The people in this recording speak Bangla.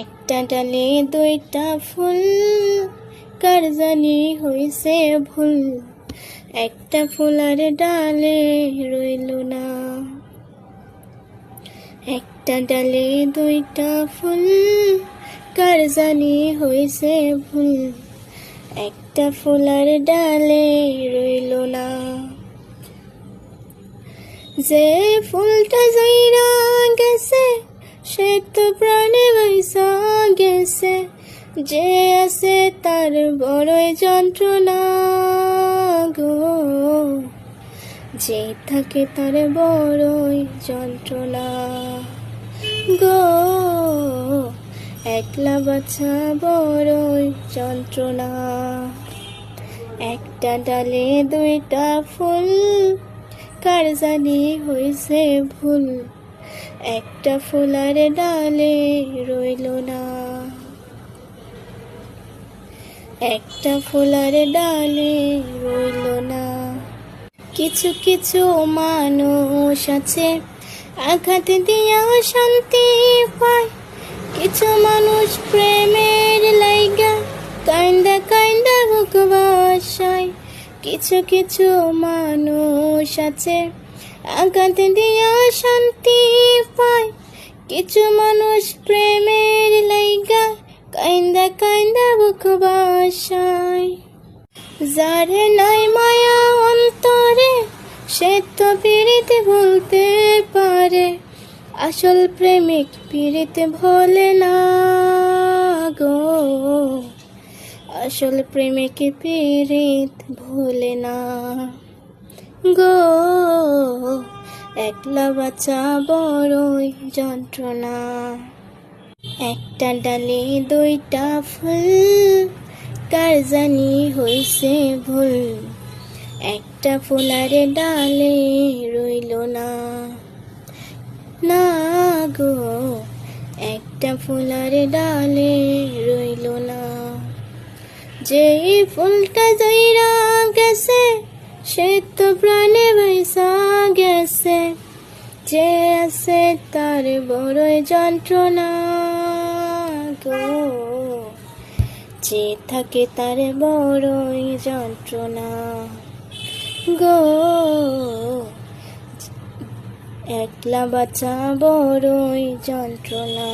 একটা ডালে দুইটা ফুল, কার জানি হইছে ভুল। একটা ফুলার ডালে রইল না। একটা ডালে দুইটা ফুল, কার জানি হইছে ভুল। একটা ফুলার ডালে রইল না। যে ফুলটা যাইরা গেছে সে তো প্রাণে বাইসা গেছে। যে আছে তার বড়ই যন্ত্রণা গো, যে থাকে তার বড়ই যন্ত্রণা গো। একলা বাছা বড়ই যন্ত্রণা। একটা ডালে দুইটা ফুল, কার জানি হইছে ভুল। একটা ফুলার ডালে রইল না। একটা ফুলার ডালে রইল না। কিছু কিছু মানুষ আছে আঘাত দিয়া শান্তি পায়। কিছু মানুষ প্রেমের লাইগা কান্দা কান্দা বুক বাসায়। কিছু কিছু মানুষ আছে আঘাত দিয়া শান্তি পায়। কিছু মানুষ প্রেমের লাইগা কান্দা কান্দা বুক বাসায়। যার নাই মায়া অন্তরে সে তো পীড়িতে ভুলতে পারে। আসল প্রেমিক পীড়িতে ভোলে না গো। আসল প্রেমিক পীড়িত ভোলে না গো। একলা বাঁচা বড়ই যন্ত্রণা। একটা ডালে দুইটা ফুল, কার জানি হইছে ভুল। একটা ফুলার ডালে রইল না। না গো, একটা ফুলার ডালে রইল না। যে ফুলটা যাইরা গেছে সে তো প্রাণে বাইসা গেছে। যে আছে তার বড়ই যন্ত্রণা গো, যে থাকে তার বড়ই যন্ত্রণা গো। একলা বাঁচা বড়ই যন্ত্রণা।